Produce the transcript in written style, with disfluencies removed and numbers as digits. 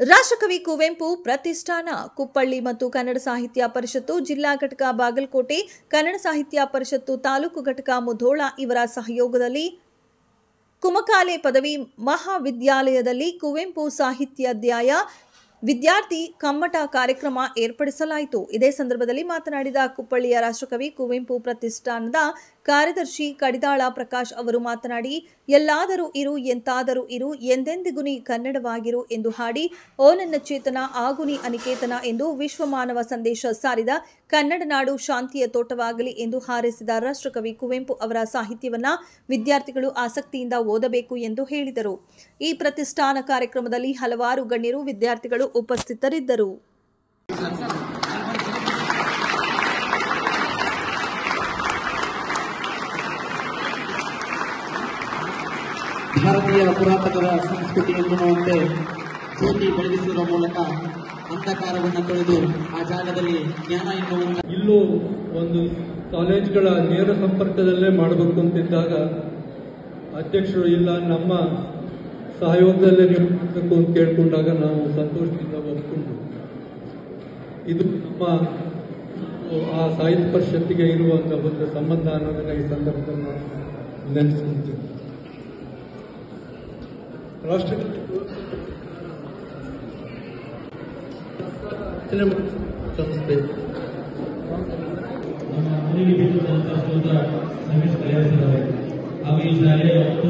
ರಾಷ್ಟ್ರಕವಿ ಕುವೆಂಪು ಪ್ರತಿಷ್ಠಾನ ಕುಪ್ಪಳ್ಳಿ ಮತ್ತು ಕನ್ನಡ ಸಾಹಿತ್ಯ ಪರಿಷತ್ತು ಜಿಲ್ಲಾ ಘಟಕ ಬಾಗಲಕೋಟೆ, ಕನ್ನಡ ಸಾಹಿತ್ಯ ಪರಿಷತ್ತು ತಾಲೂಕು ಘಟಕ ಮುಧೋಳ ಇವರ ಸಹಯೋಗದಲ್ಲಿ ಕುಮಕಾಲೆ ಪದವಿ ಮಹಾವಿದ್ಯಾಲಯದಲ್ಲಿ ಕುವೆಂಪು ಸಾಹಿತ್ಯಾಧ್ಯಾಯ ವಿದ್ಯಾರ್ಥಿ ಕಮ್ಮಟ ಕಾರ್ಯಕ್ರಮ ಏರ್ಪಡಿಸಲಾಯಿತು. ಇದೇ ಸಂದರ್ಭದಲ್ಲಿ ಮಾತನಾಡಿದ ಕುಪ್ಪಳ್ಳಿಯ ರಾಷ್ಟ್ರಕವಿ ಕುವೆಂಪು ಪ್ರತಿಷ್ಠಾನದ ಕಾರ್ಯದರ್ಶಿ ಕಡಿದಾಳ ಪ್ರಕಾಶ್ ಅವರು ಮಾತನಾಡಿ, ಎಲ್ಲಾದರೂ ಇರು ಎಂತಾದರೂ ಇರು ಎಂದೆಂದಿಗೂ ನೀ ಕನ್ನಡವಾಗಿರು ಎಂದು ಹಾಡಿ, ಓ ನನ್ನ ಚೇತನ ಆಗುನಿ ಅನಿಕೇತನ ಎಂದು ವಿಶ್ವಮಾನವ ಸಂದೇಶ ಸಾರಿದ ಕನ್ನಡ ನಾಡು ಶಾಂತಿಯ ತೋಟವಾಗಲಿ ಎಂದು ಹಾರೈಸಿದ ರಾಷ್ಟ್ರಕವಿ ಕುವೆಂಪು ಅವರ ಸಾಹಿತ್ಯವನ್ನ ವಿದ್ಯಾರ್ಥಿಗಳು ಆಸಕ್ತಿಯಿಂದ ಓದಬೇಕು ಎಂದು ಹೇಳಿದರು. ಈ ಪ್ರತಿಷ್ಠಾನ ಕಾರ್ಯಕ್ರಮದಲ್ಲಿ ಹಲವಾರು ಗಣ್ಯರು ವಿದ್ಯಾರ್ಥಿಗಳು ಉಪಸ್ಥಿತರಿದ್ದರು. ಭಾರತೀಯ ಪುರಾತನರ ಸಂಸ್ಕೃತಿ ಎನ್ನುವಂತೆ ಜ್ಯೋತಿ ಬೆಳಗಿಸುವ ಮೂಲಕ ಅಂಧಕಾರವನ್ನು ತೊಳೆದು ಆ ಜಾಗದಲ್ಲಿ ಜ್ಞಾನ ಎನ್ನುವಂತ ಇಲ್ಲೂ ಒಂದು ಕಾಲೇಜ್ಗಳ ನೇರ ಸಂಪರ್ಕದಲ್ಲೇ ಮಾಡಬೇಕು ಅಂತಿದ್ದಾಗ ಅಧ್ಯಕ್ಷರು ಇಲ್ಲ ನಮ್ಮ ಸಹಯೋಗದಲ್ಲೇ ನೀವು ಮಾಡಬೇಕು ಅಂತ ಕೇಳ್ಕೊಂಡಾಗ ನಾವು ಸಂತೋಷದಿಂದ ಒಪ್ಪಿಕೊಂಡು ಇದು ನಮ್ಮ ಆ ಸಾಹಿತ್ಯ ಪರಿಷತ್ತಿಗೆ ಇರುವಂಥ ಒಂದು ಸಂಬಂಧ ಅನ್ನೋದನ್ನ ಈ ಸಂದರ್ಭದಲ್ಲಿ ನೆನೆಸ್ಕೊಂತೀವಿ. ರಾಷ್ಟ್ರಕವಿ ಸಂಸ್ಥೆ ನಮ್ಮ ಮನೆಗೆ ಬೇಕಾದಂತಹ ಸೋದರ ರಮೇಶ್ ಕಲ್ಯಾಣಿಸಿದ್ದಾರೆ. ಹಾಗೂ ಈ ಶಾಲೆ ಮತ್ತು